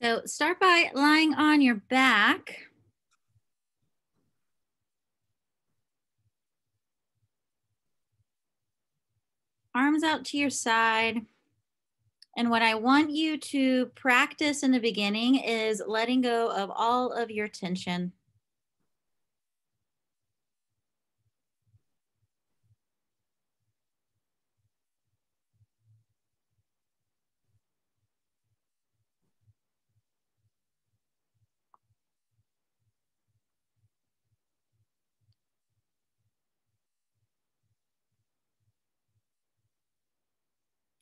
So start by lying on your back. Arms out to your side. And what I want you to practice in the beginning is letting go of all of your tension.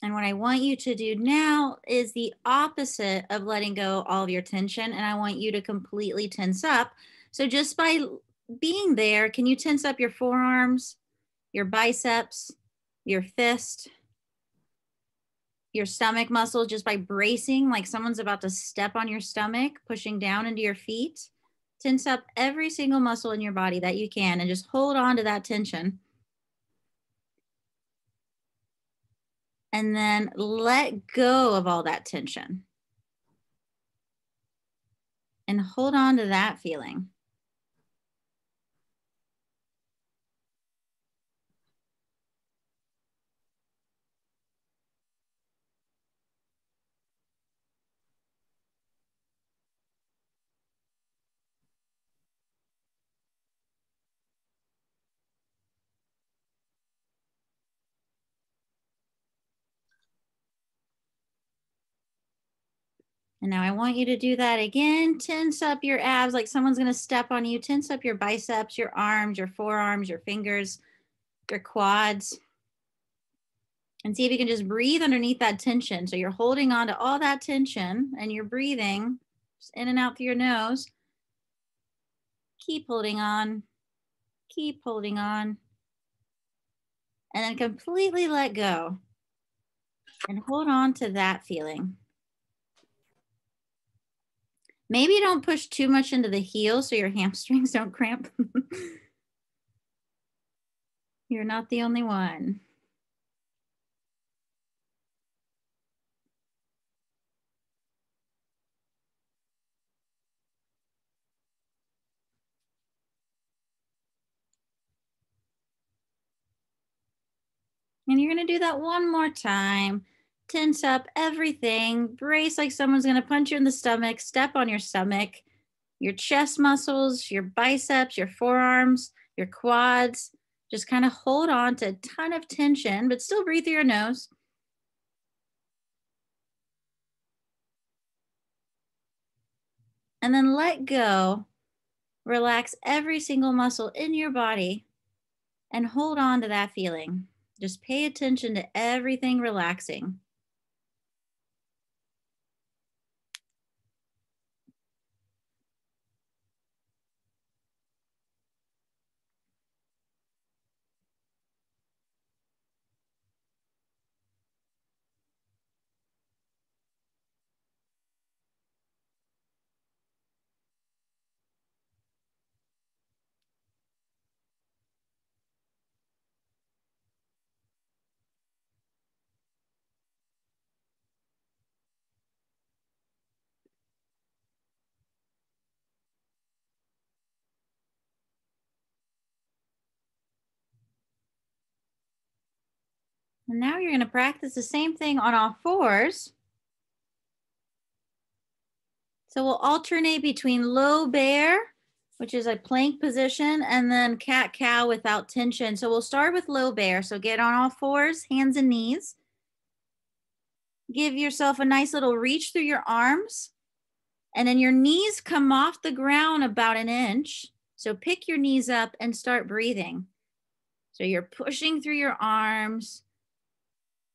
And what I want you to do now is the opposite of letting go all of your tension. And I want you to completely tense up. So just by being there, can you tense up your forearms, your biceps, your fist, your stomach muscle just by bracing like someone's about to step on your stomach, pushing down into your feet? Tense up every single muscle in your body that you can and just hold on to that tension. And then let go of all that tension and hold on to that feeling. And now I want you to do that again. Tense up your abs like someone's going to step on you. Tense up your biceps, your arms, your forearms, your fingers, your quads. And see if you can just breathe underneath that tension. So you're holding on to all that tension and you're breathing just in and out through your nose. Keep holding on. Keep holding on. And then completely let go. And hold on to that feeling. Maybe don't push too much into the heel so your hamstrings don't cramp. You're not the only one. And you're going to do that one more time. Tense up everything. Brace like someone's going to punch you in the stomach. Step on your stomach, your chest muscles, your biceps, your forearms, your quads. Just kind of hold on to a ton of tension, but still breathe through your nose. And then let go. Relax every single muscle in your body and hold on to that feeling. Just pay attention to everything relaxing. And now you're going to practice the same thing on all fours. So we'll alternate between low bear, which is a plank position, and then cat cow without tension. So we'll start with low bear. So get on all fours, hands and knees. Give yourself a nice little reach through your arms. And then your knees come off the ground about an inch. So pick your knees up and start breathing. So you're pushing through your arms.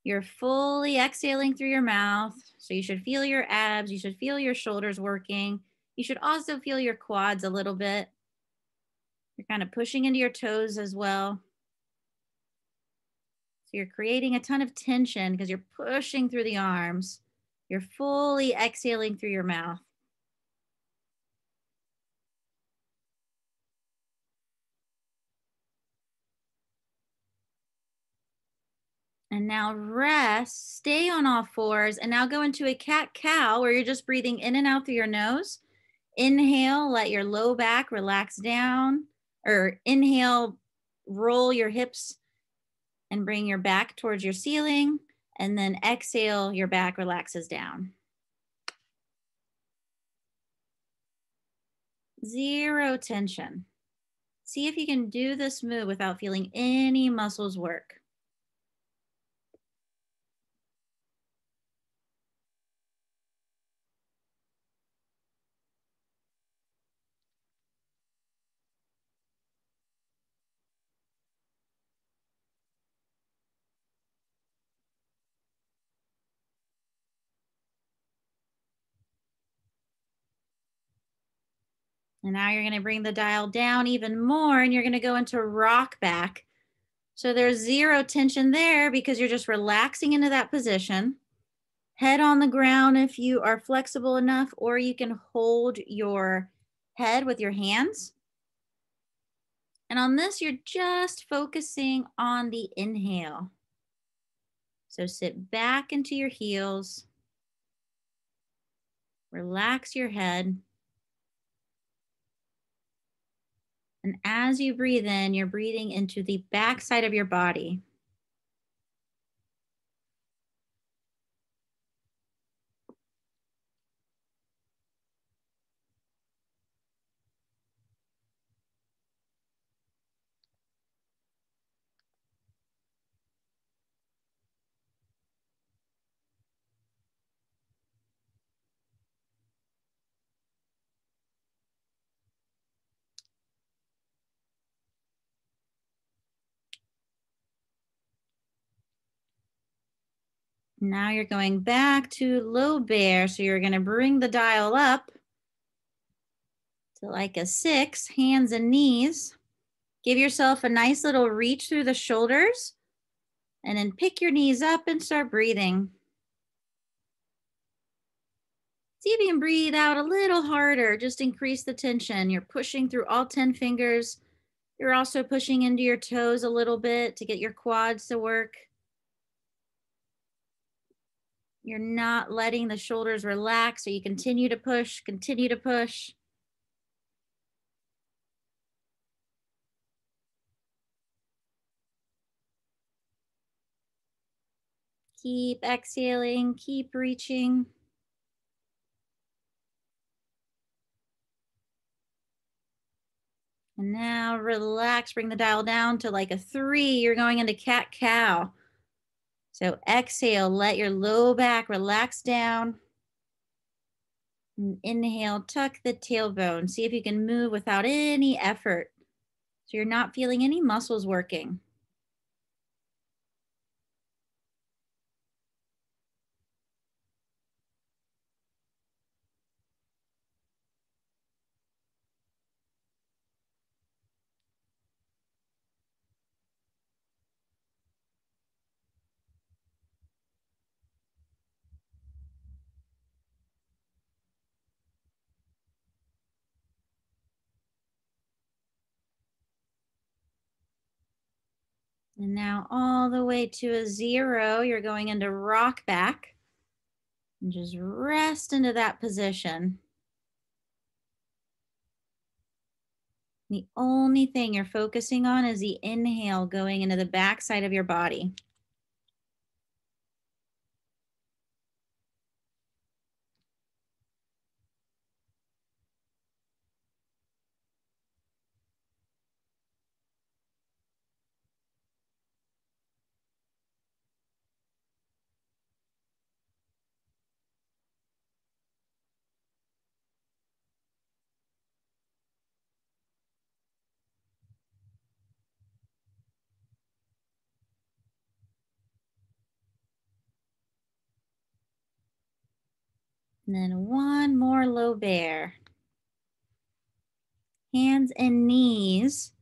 You're fully exhaling through your mouth. So you should feel your abs. You should feel your shoulders working. You should also feel your quads a little bit. You're kind of pushing into your toes as well. So you're creating a ton of tension because you're pushing through the arms. You're fully exhaling through your mouth. And now rest, stay on all fours, and now go into a cat-cow where you're just breathing in and out through your nose. Inhale, let your low back relax down, or inhale, roll your hips and bring your back towards your ceiling. And then exhale, your back relaxes down. 0 tension. See if you can do this move without feeling any muscles work. And now you're going to bring the dial down even more and you're going to go into rock back. So there's 0 tension there because you're just relaxing into that position. Head on the ground if you are flexible enough, or you can hold your head with your hands. And on this, you're just focusing on the inhale. So sit back into your heels. Relax your head. And as you breathe in, you're breathing into the back side of your body. Now you're going back to low bear. So you're going to bring the dial up to like a 6, hands and knees. Give yourself a nice little reach through the shoulders and then pick your knees up and start breathing. See if you can breathe out a little harder. Just increase the tension. You're pushing through all 10 fingers. You're also pushing into your toes a little bit to get your quads to work. You're not letting the shoulders relax, so you continue to push, continue to push. Keep exhaling, keep reaching. And now relax, bring the dial down to like a 3. You're going into cat-cow. So exhale, let your low back relax down. And inhale, tuck the tailbone. See if you can move without any effort. So you're not feeling any muscles working. And now all the way to a 0, you're going into rock back. And just rest into that position. The only thing you're focusing on is the inhale going into the back side of your body. And then one more low bear. Hands and knees.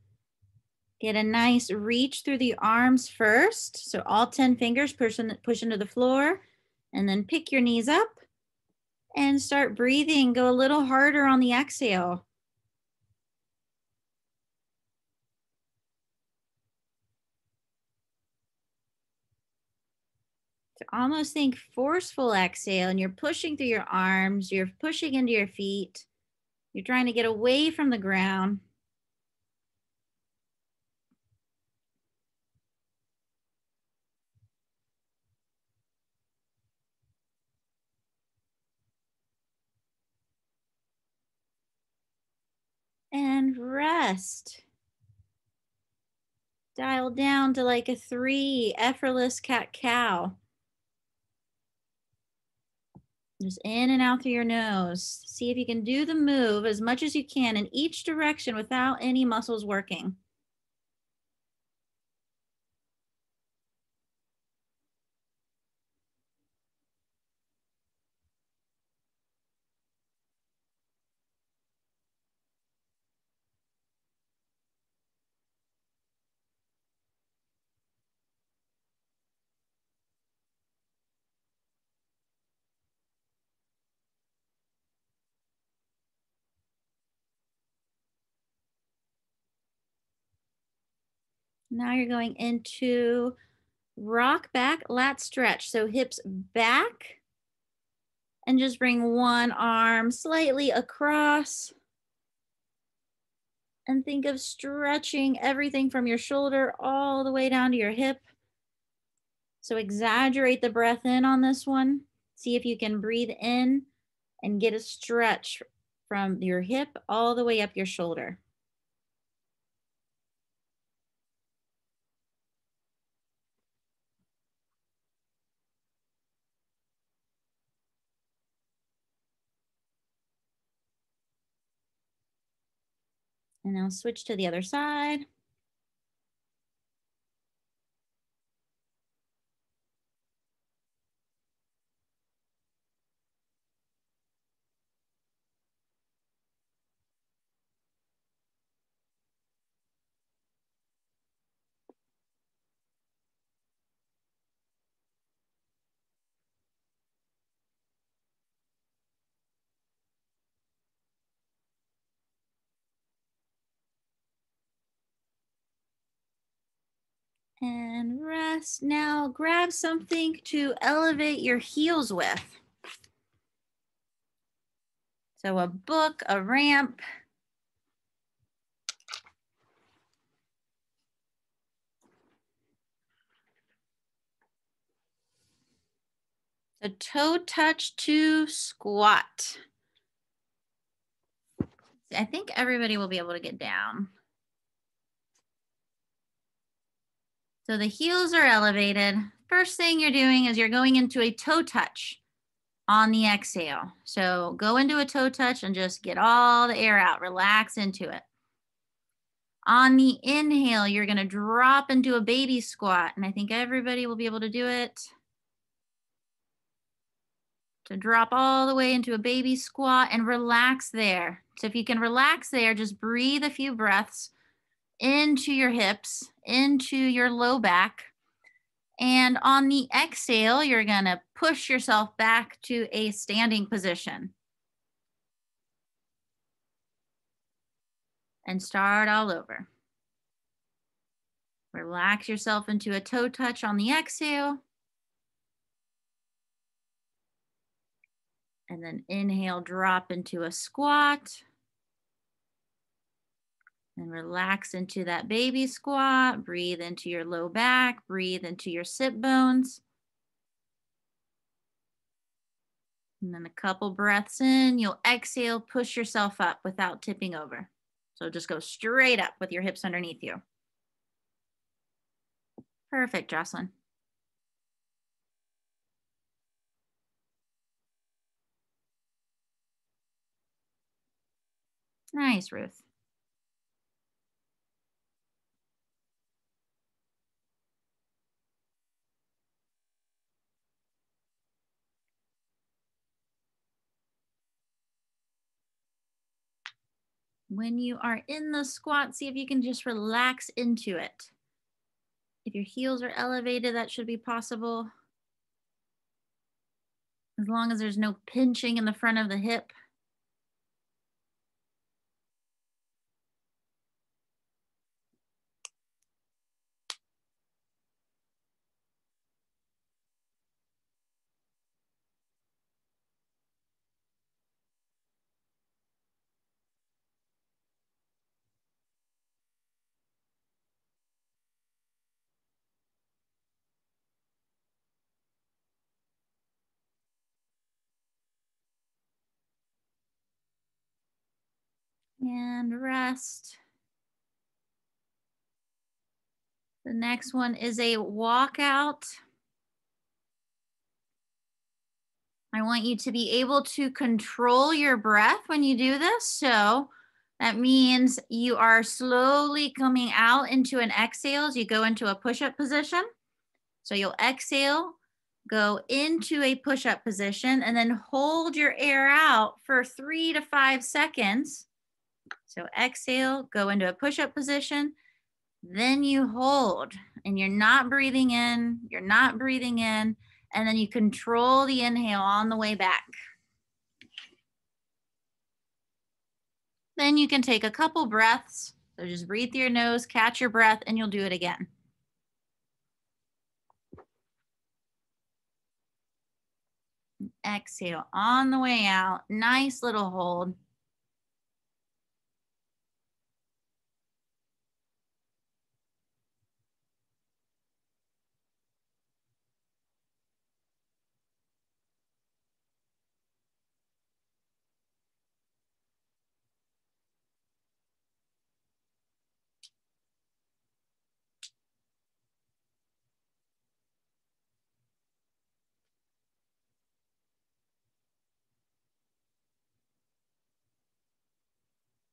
Get a nice reach through the arms first. So all 10 fingers push into the floor, and then pick your knees up and start breathing. Go a little harder on the exhale. To almost think forceful exhale, and you're pushing through your arms, you're pushing into your feet. You're trying to get away from the ground. And rest. Dial down to like a 3, effortless cat-cow. Just in and out through your nose. See if you can do the move as much as you can in each direction without any muscles working. Now you're going into rock back lat stretch. So hips back and just bring one arm slightly across and think of stretching everything from your shoulder all the way down to your hip. So exaggerate the breath in on this one. See if you can breathe in and get a stretch from your hip all the way up your shoulder. And now switch to the other side. And rest. Now grab something to elevate your heels with. So a book, a ramp. A toe touch to squat. I think everybody will be able to get down. So the heels are elevated. First thing you're doing is you're going into a toe touch on the exhale. So go into a toe touch and just get all the air out. Relax into it. On the inhale, you're going to drop into a baby squat. And I think everybody will be able to do it. To drop all the way into a baby squat and relax there. So if you can relax there, just breathe a few breaths into your hips, into your low back. And on the exhale, you're going to push yourself back to a standing position. And start all over. Relax yourself into a toe touch on the exhale. And then inhale, drop into a squat. And relax into that baby squat. Breathe into your low back. Breathe into your sit bones. And then a couple breaths in, you'll exhale, push yourself up without tipping over. So just go straight up with your hips underneath you. Perfect, Jocelyn. Nice, Ruth. When you are in the squat, see if you can just relax into it. If your heels are elevated, that should be possible. As long as there's no pinching in the front of the hip. and rest. The next one is a walkout. I want you to be able to control your breath when you do this. So that means you are slowly coming out into an exhale as you go into a push-up position. So you'll exhale, go into a push-up position, and then hold your air out for 3 to 5 seconds. So exhale, go into a push-up position, then you hold, and you're not breathing in, you're not breathing in, and then you control the inhale on the way back. Then you can take a couple breaths. So just breathe through your nose, catch your breath, and you'll do it again. Exhale on the way out. Nice little hold.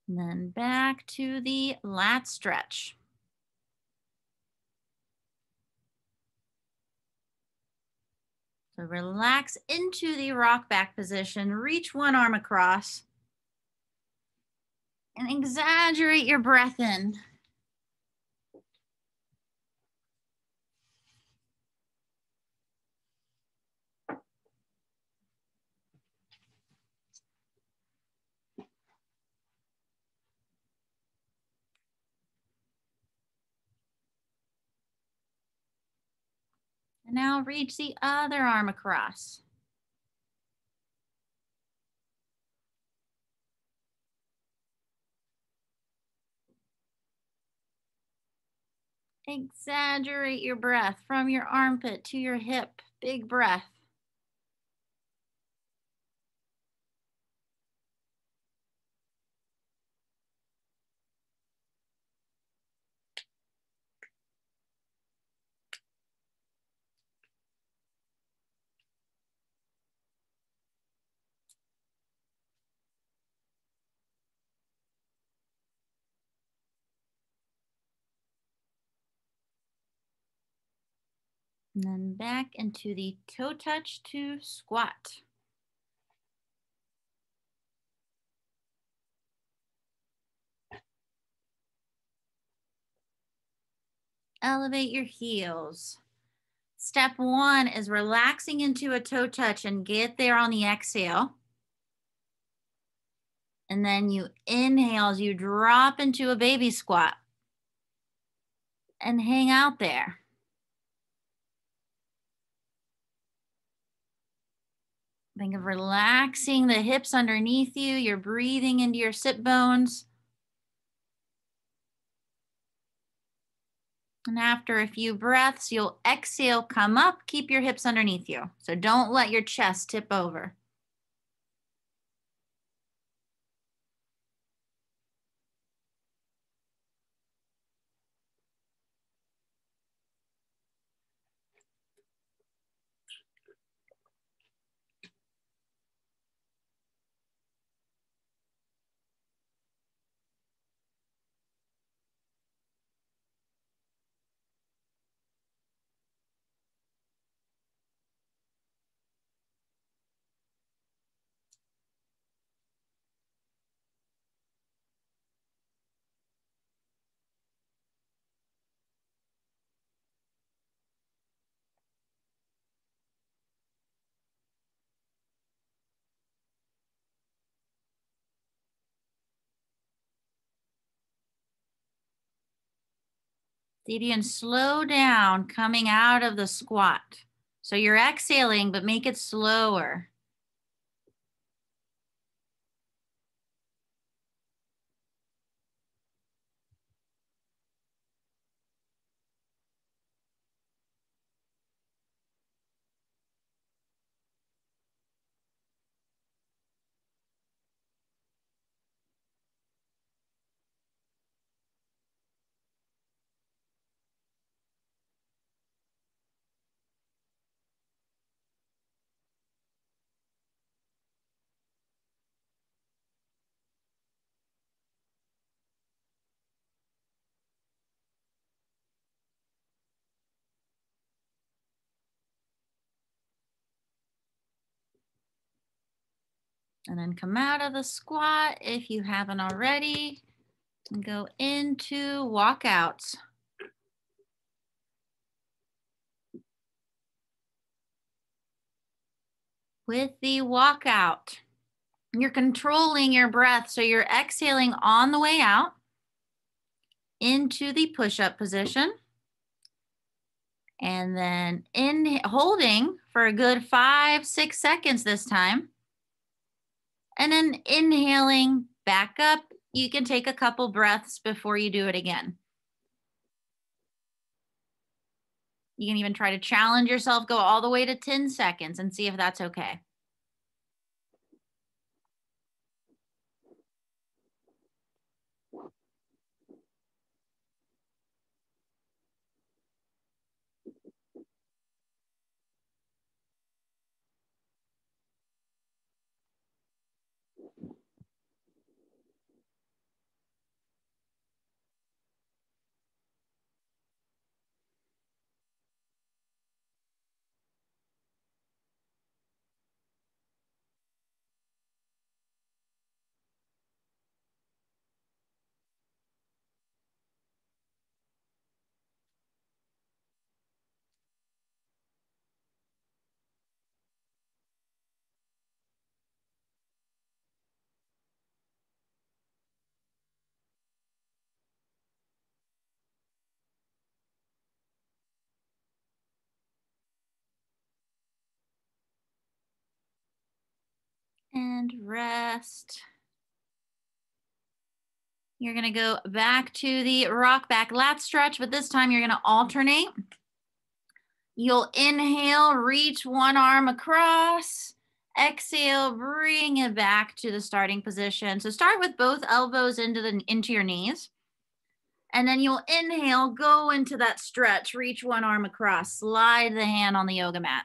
And then back to the lat stretch. So relax into the rock back position, reach one arm across, and exaggerate your breath in. And now reach the other arm across. Exaggerate your breath from your armpit to your hip. Big breath. And then back into the toe touch to squat. Elevate your heels. Step one is relaxing into a toe touch and get there on the exhale. And then you inhale as you drop into a baby squat and hang out there. Think of relaxing the hips underneath you. You're breathing into your sit bones. And after a few breaths, you'll exhale, come up, keep your hips underneath you. So don't let your chest tip over. See if you can slow down coming out of the squat. So you're exhaling, but make it slower. And then come out of the squat if you haven't already and go into walkouts. With the walkout, you're controlling your breath. So you're exhaling on the way out into the push-up position. And then holding for a good 5-6 seconds this time. And then inhaling back up. You can take a couple breaths before you do it again. You can even try to challenge yourself, go all the way to 10 seconds and see if that's okay. And rest. You're going to go back to the rock back lat stretch, but this time you're going to alternate. You'll inhale, reach one arm across. Exhale, bring it back to the starting position. So start with both elbows into your knees. And then you'll inhale, go into that stretch, reach one arm across, slide the hand on the yoga mat.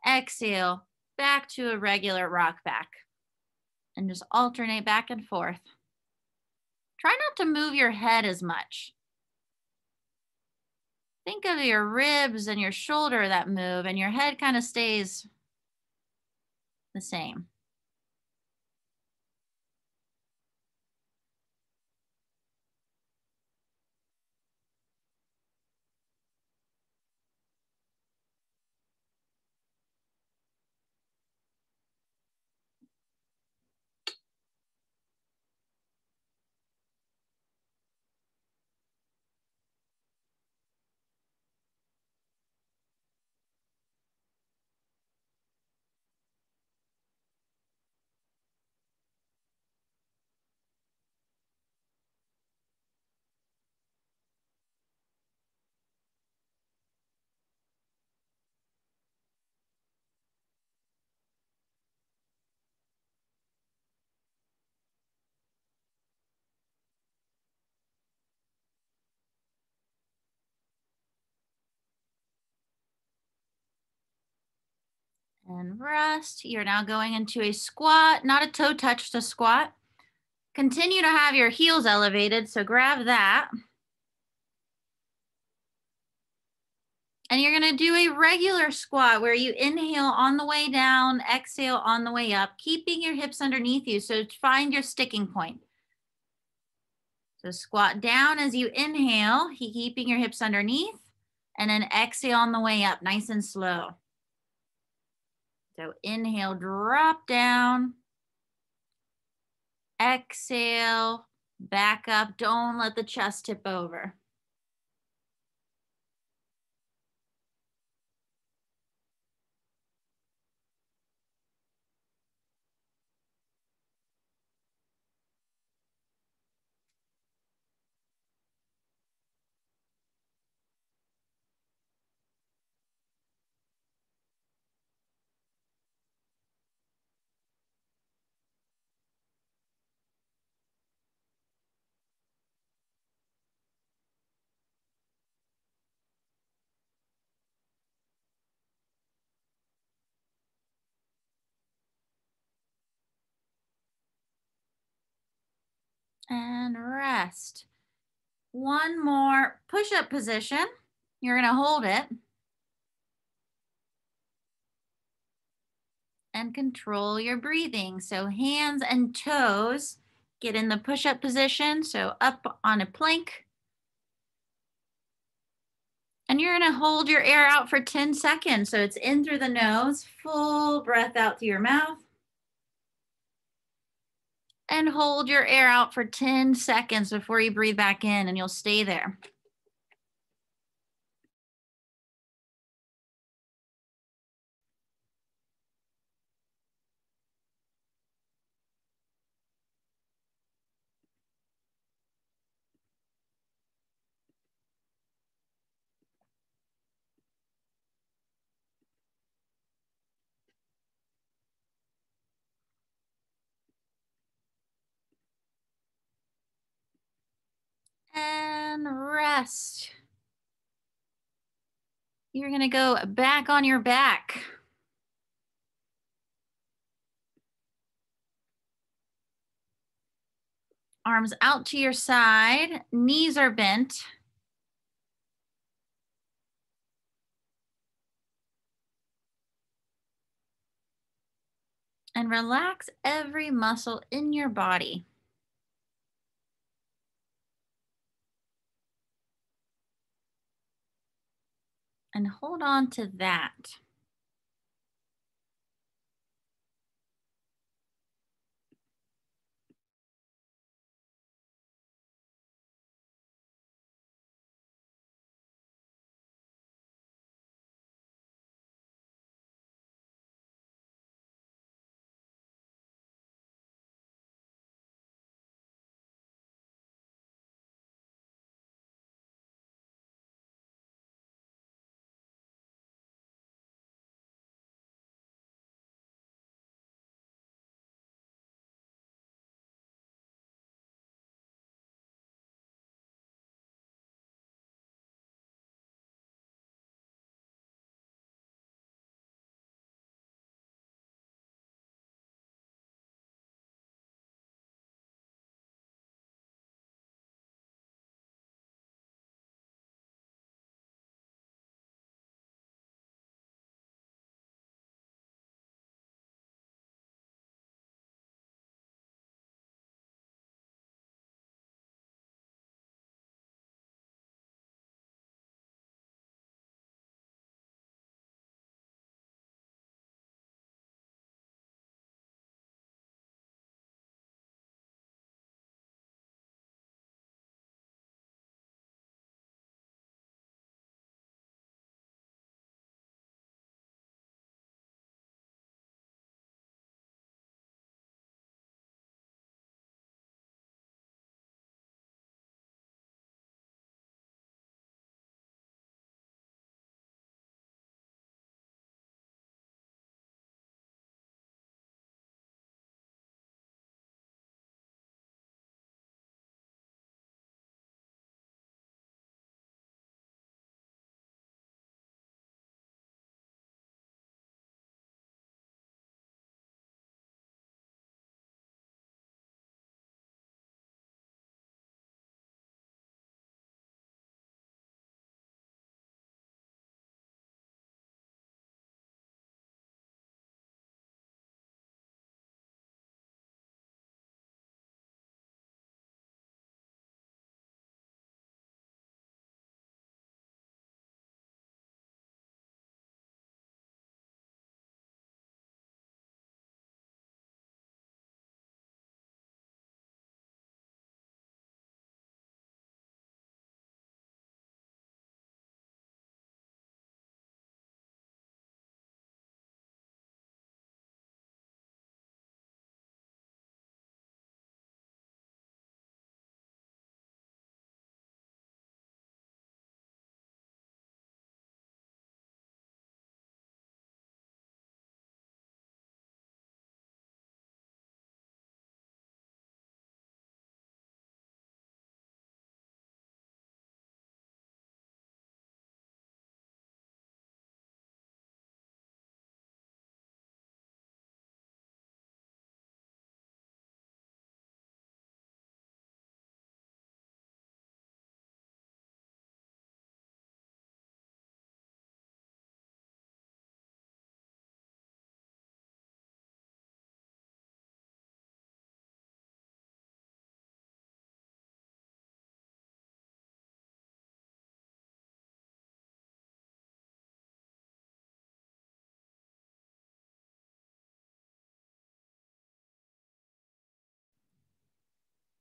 Exhale, back to a regular rock back. And just alternate back and forth. Try not to move your head as much. Think of your ribs and your shoulder that move, and your head kind of stays the same. And rest. You're now going into a squat, not a toe touch to squat. Continue to have your heels elevated, so grab that. And you're going to do a regular squat where you inhale on the way down, exhale on the way up, keeping your hips underneath you. So find your sticking point. So squat down as you inhale, keeping your hips underneath, and then exhale on the way up, nice and slow. So inhale, drop down. Exhale, back up. Don't let the chest tip over. And rest. One more push-up position. You're going to hold it. and control your breathing. So hands and toes get in the push-up position. So up on a plank. And you're gonna hold your air out for 10 seconds. So it's in through the nose, full breath out through your mouth. And hold your air out for 10 seconds before you breathe back in, and you'll stay there. And rest. You're gonna go back on your back. Arms out to your side, knees are bent. And relax every muscle in your body. And hold on to that.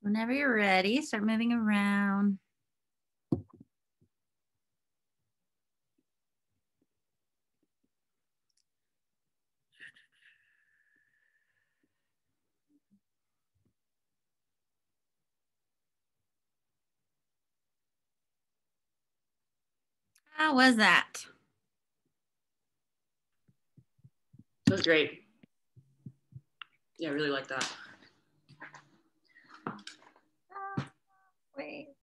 Whenever you're ready, start moving around. How was that? That was great. Yeah, I really like that. Wait.